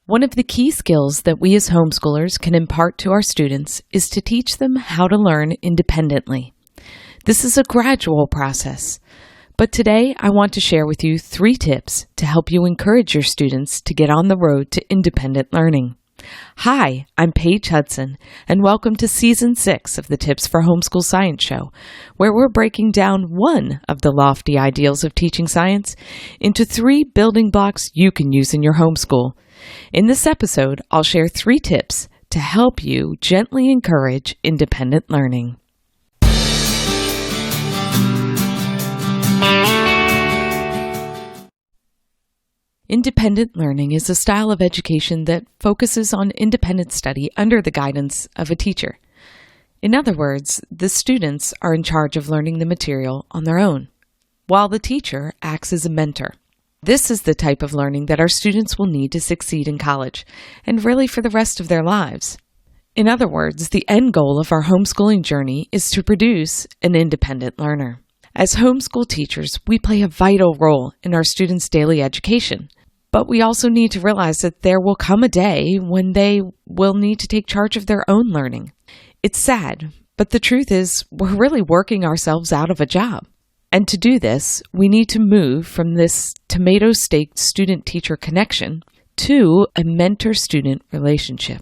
One of the key skills that we as homeschoolers can impart to our students is to teach them how to learn independently. This is a gradual process, but today I want to share with you 3 tips to help you encourage your students to get on the road to independent learning. Hi, I'm Paige Hudson, and welcome to Season 6 of the Tips for Homeschool Science Show, where we're breaking down one of the lofty ideals of teaching science into 3 building blocks you can use in your homeschool. In this episode, I'll share 3 tips to help you gently encourage independent learning. Independent learning is a style of education that focuses on independent study under the guidance of a teacher. In other words, the students are in charge of learning the material on their own, while the teacher acts as a mentor. This is the type of learning that our students will need to succeed in college, and really for the rest of their lives. In other words, the end goal of our homeschooling journey is to produce an independent learner. As homeschool teachers, we play a vital role in our students' daily education, but we also need to realize that there will come a day when they will need to take charge of their own learning. It's sad, but the truth is we're really working ourselves out of a job. And to do this, we need to move from this tomato-staked student-teacher connection to a mentor-student relationship.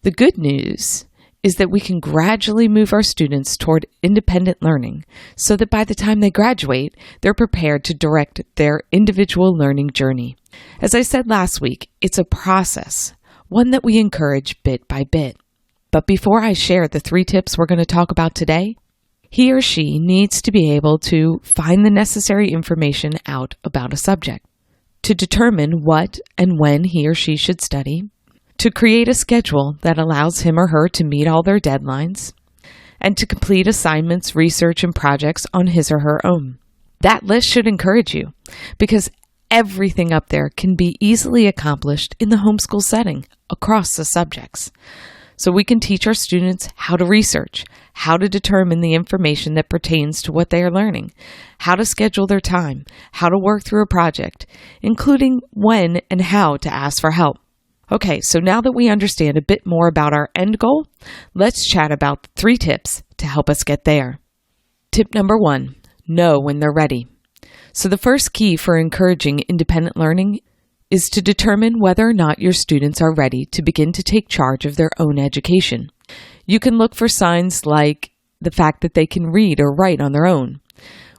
The good news is that we can gradually move our students toward independent learning so that by the time they graduate, they're prepared to direct their individual learning journey. As I said last week, it's a process, one that we encourage bit by bit. But before I share the 3 tips we're going to talk about today, he or she needs to be able to find the necessary information out about a subject, to determine what and when he or she should study, to create a schedule that allows him or her to meet all their deadlines, and to complete assignments, research, and projects on his or her own. That list should encourage you because everything up there can be easily accomplished in the homeschool setting across the subjects. So we can teach our students how to research, how to determine the information that pertains to what they are learning, how to schedule their time, how to work through a project, including when and how to ask for help. Okay, so now that we understand a bit more about our end goal, let's chat about 3 tips to help us get there. Tip number 1, know when they're ready. So the first key for encouraging independent learning is to determine whether or not your students are ready to begin to take charge of their own education. You can look for signs like the fact that they can read or write on their own,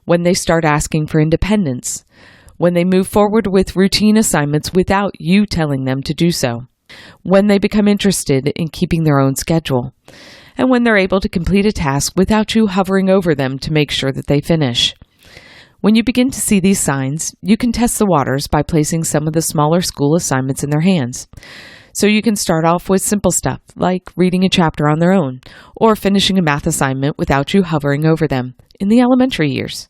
when they start asking for independence, when they move forward with routine assignments without you telling them to do so, when they become interested in keeping their own schedule, and when they're able to complete a task without you hovering over them to make sure that they finish. When you begin to see these signs, you can test the waters by placing some of the smaller school assignments in their hands. So you can start off with simple stuff like reading a chapter on their own or finishing a math assignment without you hovering over them in the elementary years.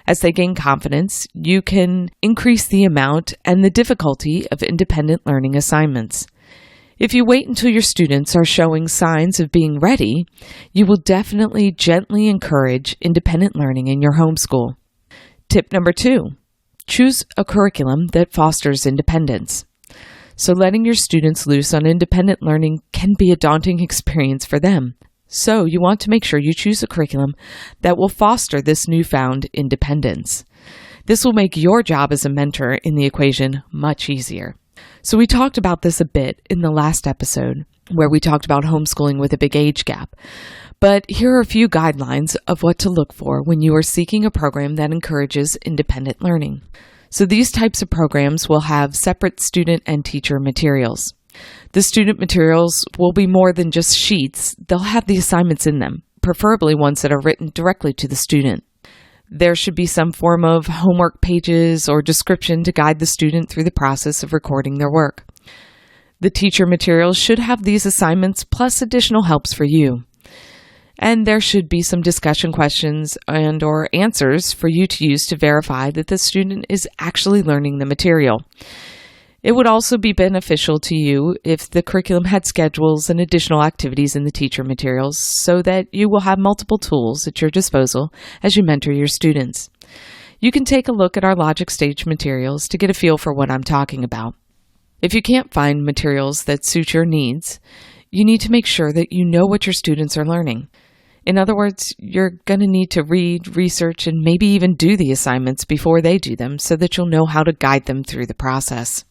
As they gain confidence, you can increase the amount and the difficulty of independent learning assignments. If you wait until your students are showing signs of being ready, you will definitely gently encourage independent learning in your homeschool. Tip number 2, choose a curriculum that fosters independence. So letting your students loose on independent learning can be a daunting experience for them. So you want to make sure you choose a curriculum that will foster this newfound independence. This will make your job as a mentor in the equation much easier. So we talked about this a bit in the last episode, where we talked about homeschooling with a big age gap. But here are a few guidelines of what to look for when you are seeking a program that encourages independent learning. So these types of programs will have separate student and teacher materials. The student materials will be more than just sheets. They'll have the assignments in them, preferably ones that are written directly to the student. There should be some form of homework pages or description to guide the student through the process of recording their work. The teacher materials should have these assignments plus additional helps for you. And there should be some discussion questions and or answers for you to use to verify that the student is actually learning the material. It would also be beneficial to you if the curriculum had schedules and additional activities in the teacher materials so that you will have multiple tools at your disposal as you mentor your students. You can take a look at our logic stage materials to get a feel for what I'm talking about. If you can't find materials that suit your needs, you need to make sure that you know what your students are learning. In other words, you're going to need to read, research, and maybe even do the assignments before they do them so that you'll know how to guide them through the process.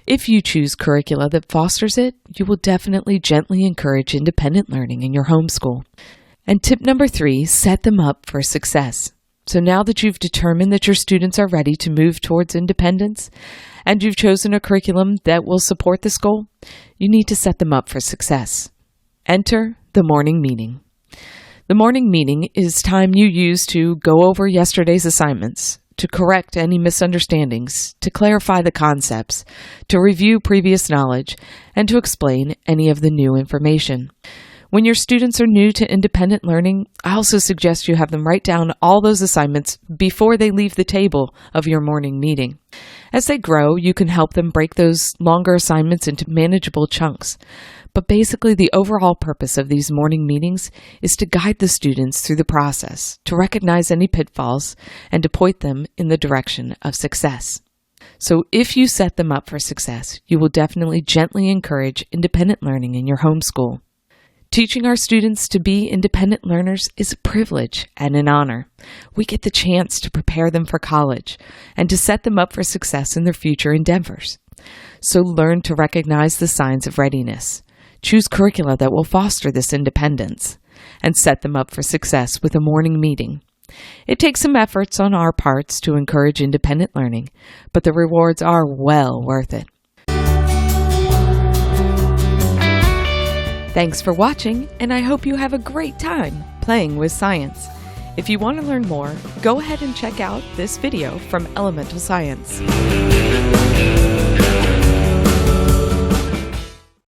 If you choose curricula that fosters it, you will definitely gently encourage independent learning in your homeschool. And tip number 3, set them up for success. So now that you've determined that your students are ready to move towards independence, and you've chosen a curriculum that will support this goal, you need to set them up for success. Enter the morning meeting. The morning meeting is time you use to go over yesterday's assignments, to correct any misunderstandings, to clarify the concepts, to review previous knowledge, and to explain any of the new information. When your students are new to independent learning, I also suggest you have them write down all those assignments before they leave the table of your morning meeting. As they grow, you can help them break those longer assignments into manageable chunks. But basically, the overall purpose of these morning meetings is to guide the students through the process, to recognize any pitfalls, and to point them in the direction of success. So if you set them up for success, you will definitely gently encourage independent learning in your homeschool. Teaching our students to be independent learners is a privilege and an honor. We get the chance to prepare them for college and to set them up for success in their future endeavors. So learn to recognize the signs of readiness. Choose curricula that will foster this independence and set them up for success with a morning meeting. It takes some efforts on our parts to encourage independent learning, but the rewards are well worth it. Thanks for watching, and I hope you have a great time playing with science. If you want to learn more, go ahead and check out this video from Elemental Science.